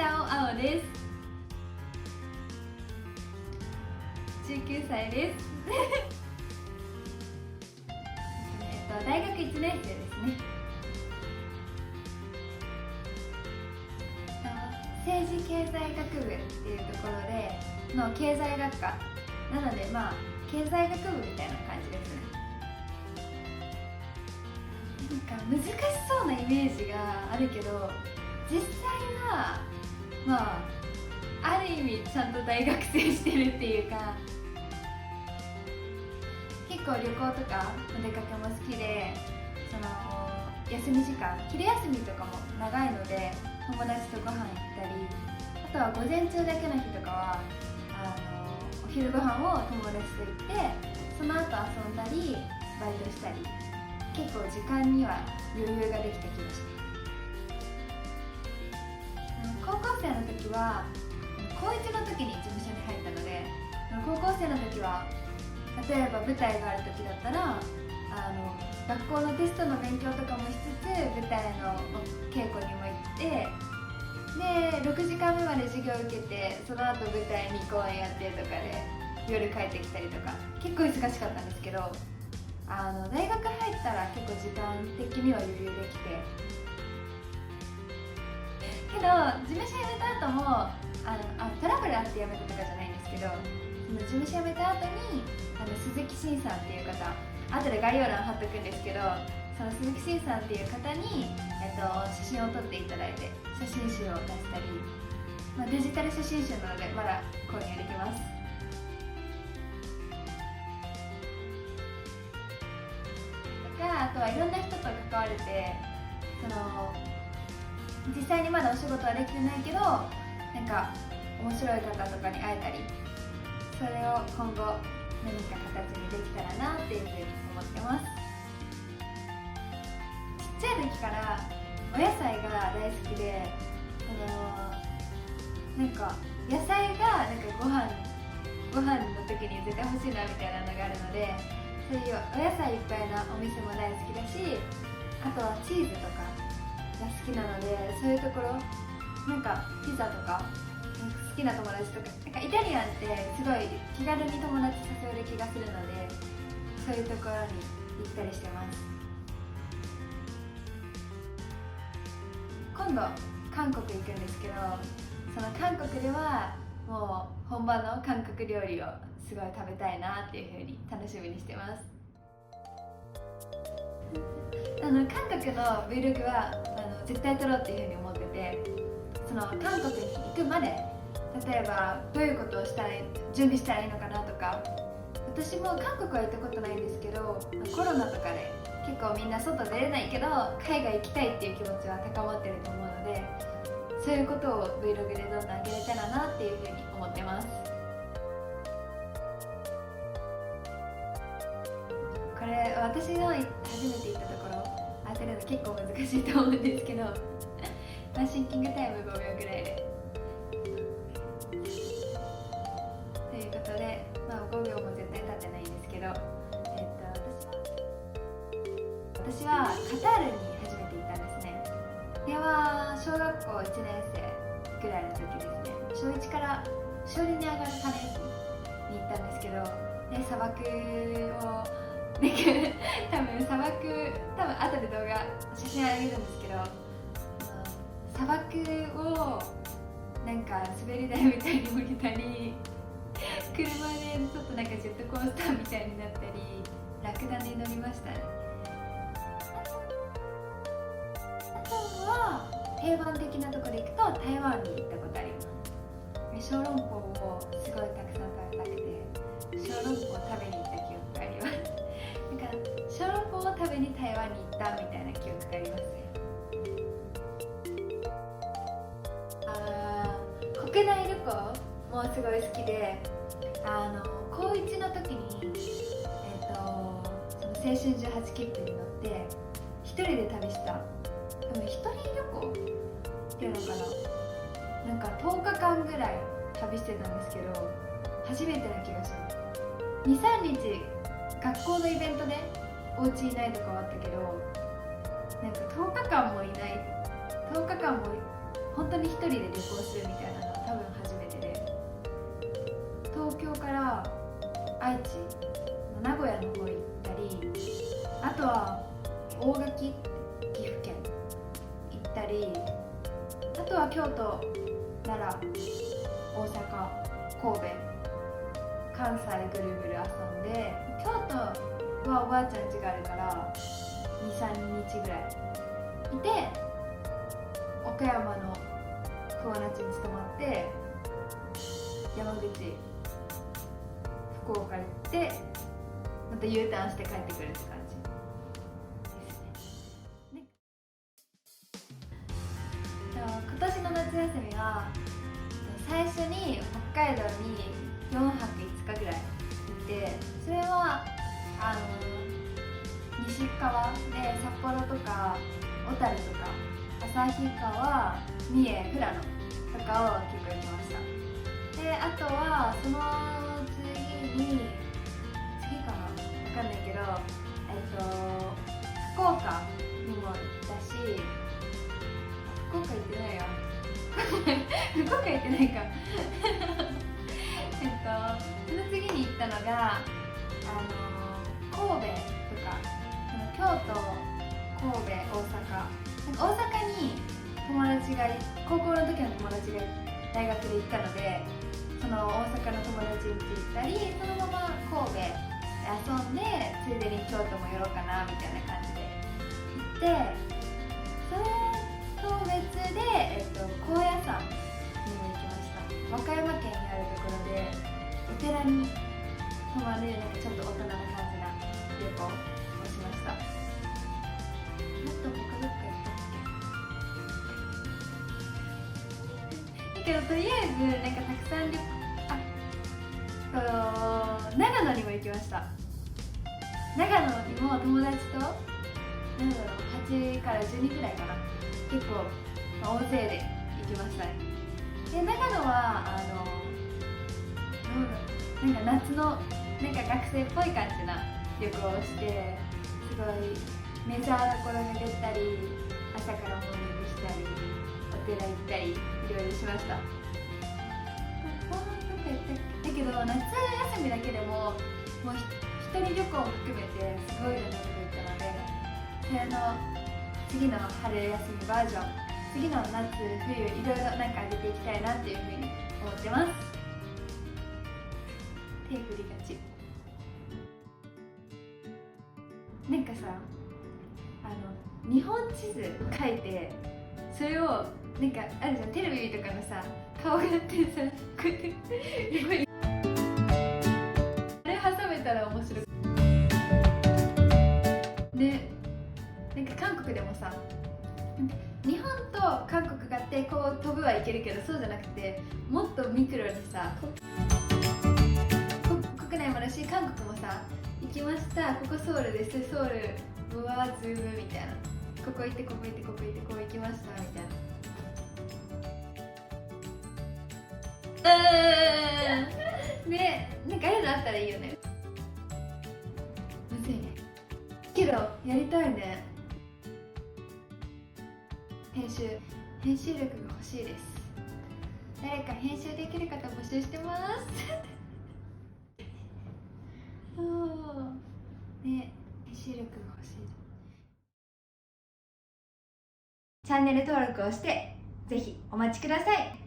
北尾青です。19歳です。大学1年生ですね。政治経済学部っていうところでの経済学科なので、経済学部みたいな感じですね。なんか難しそうなイメージがあるけど、実際はある意味ちゃんと大学生してるっていうか、結構旅行とかお出かけも好きで、休み時間、昼休みとかも長いので友達とご飯行ったり、あとは午前中だけの日とかはお昼ご飯を友達と行って、その後遊んだりバイトしたり、結構時間には余裕ができてきました。高校生の時は高1の時に事務所に入ったので、高校生の時は例えば舞台がある時だったら学校のテストの勉強とかもしつつ舞台の稽古にも行って、で6時間目まで授業受けて、その後舞台2公演やってとかで夜帰ってきたりとか、結構忙しかったんですけど、大学入ったら結構時間的には余裕できて、けど事務所辞めた後もトラブルあって辞めたとかじゃないんですけど、その事務所辞めた後に鈴木慎さんっていう方、後で概要欄貼っとくんですけど、その鈴木慎さんっていう方に、写真を撮っていただいて写真集を出したり、デジタル写真集なのでまだ購入できます。とか、あとはいろんな人と関われて、実際にまだお仕事はできてないけど、なんか面白い方とかに会えたり、それを今後何か形にできたらなっていうふうに思ってます。ちっちゃい時からお野菜が大好きで、なんか野菜がご飯の時に絶対欲しいなみたいなのがあるので、そういうお野菜いっぱいなお店も大好きだし、あとはチーズとかが好きなので、そういうところ、なんかピザとか好きな友達とか、なんかイタリアンってすごい気軽に友達誘える気がするので、そういうところに行ったりしてます。今度韓国行くんですけど、その韓国ではもう本場の韓国料理をすごい食べたいなっていう風に楽しみにしてます。韓国の Vlog は絶対撮ろうっていう風に思ってて、その韓国に行くまで例えばどういうことをしたら準備したらいいのかなとか、私も韓国は行ったことないんですけど、コロナとかで結構みんな外出れないけど海外行きたいっていう気持ちは高まってると思うので、そういうことを Vlog でどんどん上げれたらなっていうふうに思ってます。これ私の初めて行ったところ当てるの結構難しいと思うんですけどシンキングタイム5秒ぐらいでということで、5秒も絶対経ってないんですけど、私はカタールに初めて行ったんですね。これは小学校1年生ぐらいの時ですね。小1から小2に上がる春に行ったんですけど、で砂漠を多分後で動画写真あげるんですけど、砂漠をなんか滑り台みたいに降りたり、車でちょっとなんかジェットコースターみたいになったり、ラクダに乗りましたね。あとは定番的なところで行くと台湾に行ったことあります。小籠包をすごいたくさん食べたくて、小籠包を食べに行った記憶があります。なんか小籠包を食べに台湾に行ったみたいな記憶がありますね。国内旅行もすごい好きで、高1の時に、その青春18切符に乗って一人で旅した、多分一人旅行っていうのかな、なんか10日間ぐらい旅してたんですけど、初めてな気がします。 2,3 日学校のイベントでお家いないとかはあったけど、なんか10日間もいない、10日間も本当に一人で旅行するみたいなのは多分初めてで、東京から愛知、名古屋の方行ったり、あとは大垣、岐阜県行ったり、あとは京都、奈良、大阪、神戸、関西ぐるぐる遊んで、京都はおばあちゃん家があるから2、3日ぐらいいて、岡山の桑名地に泊まって、山口、福岡行って、また U ターンして帰ってくるって感じですね。今年の夏休みは最初に北海道に4泊5日ぐらい行って、それは西側で札幌とか小樽とか旭川、三重、富良野とかを結構行きました。で、あとはその次かな、分かんないけど、福岡にも行ったし、福岡行ってないよ福岡行ってないかその次に行ったのが神戸とか京都、神戸、大阪に友達が、高校の時の友達が大学で行ったので、その大阪の友達に行ったり、そのまま神戸で遊んで、ついでに京都も寄ろうかなみたいな感じで行って、それと別で、高野山にも行きました。和歌山県にあるところでお寺に泊まる、ちょっと大人な感じな旅行をしました。もっと他どっか行ったっけだけど、とりあえずたくさん長野にも行きました。長野にも友達と8から10人くらいかな、結構、大勢で行きましたね。で、長野は夏の学生っぽい感じな旅行をして、すごいメジャーなところに出たり、朝からモーニングしたり、お寺行ったり、いろいろしました。だけど夏休みだけでもう一人旅行も含めてすごいいろんなとこ行ったので、それの次の春休みバージョン、次の夏冬いろいろ上げていきたいなっていうふうに思ってます。手振りがち。さ、日本地図書いて、それをあるじゃん、テレビとかのさ、顔がやってるさ、こうやって横にあれ挟めたら面白いね。韓国でもさ、日本と韓国があってこう飛ぶはいけるけど、そうじゃなくてもっとミクロにさ、国内もあるし、韓国もさ、行きました、ここソウルです、ソウルうわーズームみたいな、ここ行ってここ行ってここ行ってこう行きましたみたいな。ね、ああいうのあったらいいよね。むずいねけどやりたいね。編集力が欲しいです。誰か編集できる方募集してますね、編集力が欲しい。チャンネル登録をしてぜひお待ちください。